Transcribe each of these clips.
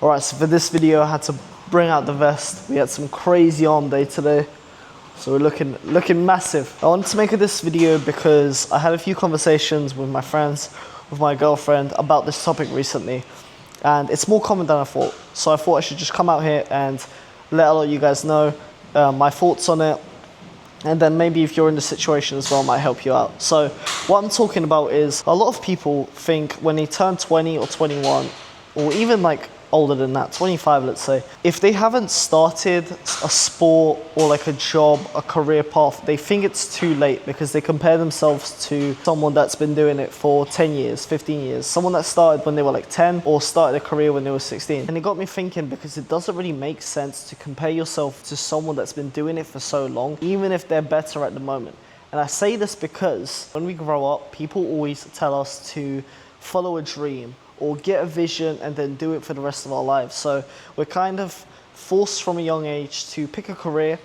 Alright, so for this video I had to bring out the vest. We had some crazy arm day today. So we're looking massive. I wanted to make this video because I had a few conversations with my friends, with my girlfriend about this topic recently. And it's more common than I thought. So I thought I should just come out here and let a lot of you guys know my thoughts on it. And then maybe if you're in the situation as well, it might help you out. So what I'm talking about is a lot of people think when they turn 20 or 21, or even like older than that, 25 let's say, if they haven't started a sport or like a job, a career path, they think it's too late because they compare themselves to someone that's been doing it for 10 years, 15 years, someone that started when they were like 10 or started a career when they were 16. And it got me thinking, because it doesn't really make sense to compare yourself to someone that's been doing it for so long, even if they're better at the moment. And I say this because when we grow up, people always tell us to follow a dream or get a vision and then do it for the rest of our lives. So we're kind of forced from a young age to pick a career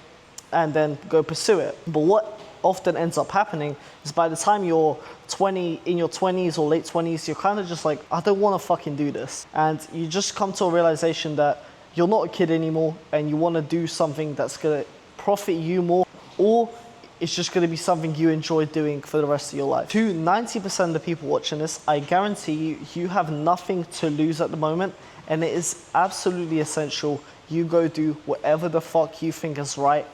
and then go pursue it. But what often ends up happening is by the time you're 20, in your 20s or late 20s, you're kind of just like, I don't want to fucking do this. And you just come to a realization that you're not a kid anymore and you want to do something that's going to profit you more, or it's just going to be something you enjoy doing for the rest of your life. To 90% of the people watching this, I guarantee you, you have nothing to lose at the moment, and it is absolutely essential you go do whatever the fuck you think is right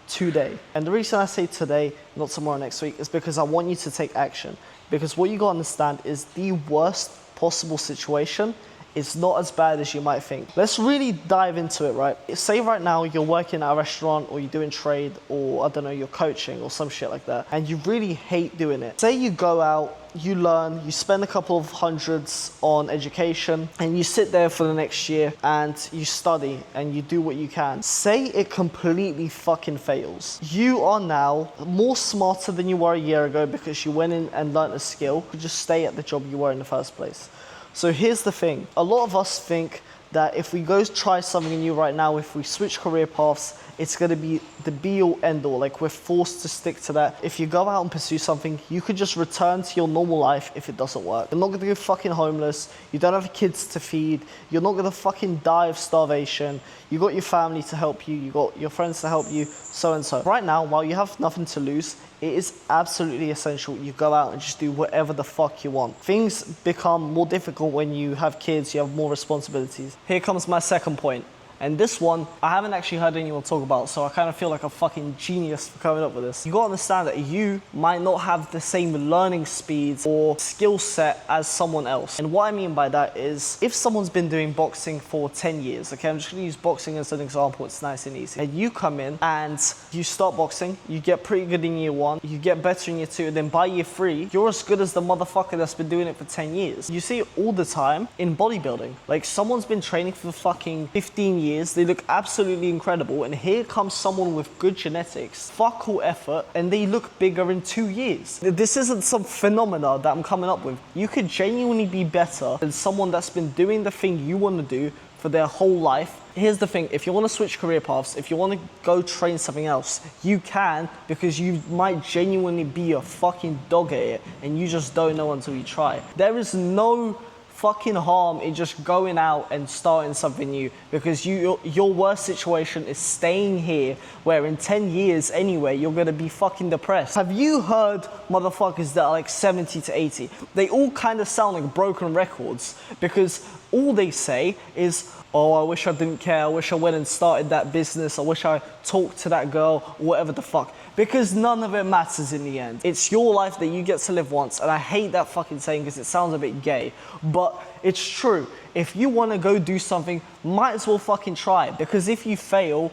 today. And the reason I say today, not tomorrow, next week, is because I want you to take action. Because what you got to understand is the worst possible situation it's not as bad as you might think. Let's really dive into it, right? Say right now you're working at a restaurant, or you're doing trade, or I don't know, you're coaching or some shit like that, and you really hate doing it. Say you go out, you learn, you spend a couple of hundreds on education, and you sit there for the next year and you study and you do what you can. Say it completely fucking fails. You are now more smarter than you were a year ago because you went in and learned a skill. You just stay at the job you were in the first place. So here's the thing. A lot of us think that if we go try something new right now, if we switch career paths, it's going to be the be-all, end-all. Like, we're forced to stick to that. If you go out and pursue something, you could just return to your normal life if it doesn't work. You're not going to go fucking homeless. You don't have kids to feed. You're not going to fucking die of starvation. You got your family to help you. You got your friends to help you, so and so. Right now, while you have nothing to lose, it is absolutely essential you go out and just do whatever the fuck you want. Things become more difficult when you have kids, you have more responsibilities. Here comes my second point. And this one, I haven't actually heard anyone talk about, so I kind of feel like a fucking genius for coming up with this. You gotta understand that you might not have the same learning speeds or skill set as someone else. And what I mean by that is, if someone's been doing boxing for 10 years, okay, I'm just gonna use boxing as an example, it's nice and easy. And you come in and you start boxing, you get pretty good in year 1, you get better in year 2, and then by year 3, you're as good as the motherfucker that's been doing it for 10 years. You see it all the time in bodybuilding. Like, someone's been training for fucking 15 years, they look absolutely incredible, and here comes someone with good genetics, fuck all effort, and they look bigger in 2 years. This isn't some phenomena that I'm coming up with. You could genuinely be better than someone that's been doing the thing you want to do for their whole life. Here's the thing, if you want to switch career paths, if you want to go train something else, you can, because you might genuinely be a fucking dog at it, and you just don't know until you try. There is no fucking harm in just going out and starting something new, because your worst situation is staying here, where in 10 years anyway you're gonna be fucking depressed. Have you heard motherfuckers that are like 70 to 80? They all kind of sound like broken records, because all they say is, oh, I wish I didn't care, I wish I went and started that business, I wish I talked to that girl, whatever the fuck. Because none of it matters in the end. It's your life that you get to live once, and I hate that fucking saying because it sounds a bit gay, but it's true. If you want to go do something, might as well fucking try it, because if you fail,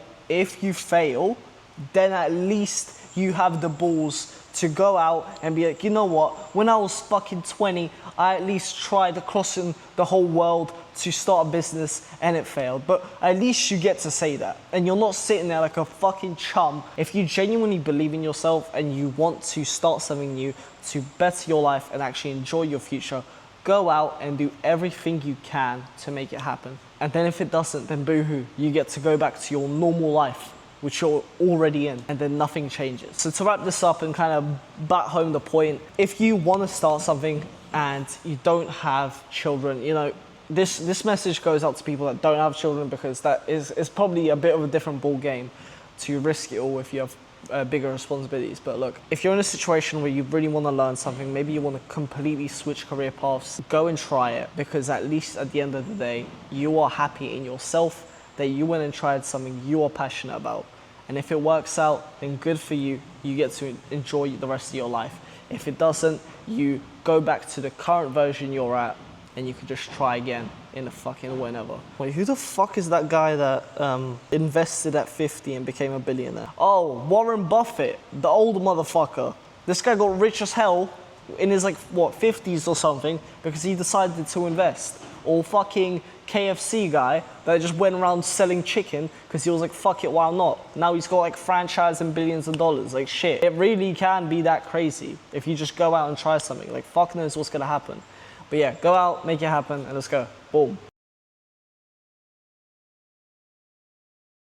then at least you have the balls to go out and be like, you know what, when I was fucking 20, I at least tried crossing the whole world to start a business and it failed. But at least you get to say that, and you're not sitting there like a fucking chum. If you genuinely believe in yourself and you want to start something new to better your life and actually enjoy your future, go out and do everything you can to make it happen. And then if it doesn't, then boo-hoo, you get to go back to your normal life, which you're already in, and then nothing changes. So to wrap this up and kind of bat home the point, if you want to start something and you don't have children, you know, this message goes out to people that don't have children, because that is probably a bit of a different ball game to risk it all if you have bigger responsibilities. But look, if you're in a situation where you really want to learn something, maybe you want to completely switch career paths, go and try it, because at least at the end of the day, you are happy in yourself that you went and tried something you are passionate about. And if it works out, then good for you. You get to enjoy the rest of your life. If it doesn't, you go back to the current version you're at, and you can just try again in the fucking whenever. Wait, who the fuck is that guy that invested at 50 and became a billionaire? Oh, Warren Buffett, the old motherfucker. This guy got rich as hell in his, like, what, 50s or something, because he decided to invest. Or fucking KFC guy that just went around selling chicken because he was like, fuck it, why not? Now he's got like franchise and billions of dollars. Like, shit, it really can be that crazy if you just go out and try something. Like, fuck knows what's gonna happen. But yeah, go out, make it happen, and let's go. Boom.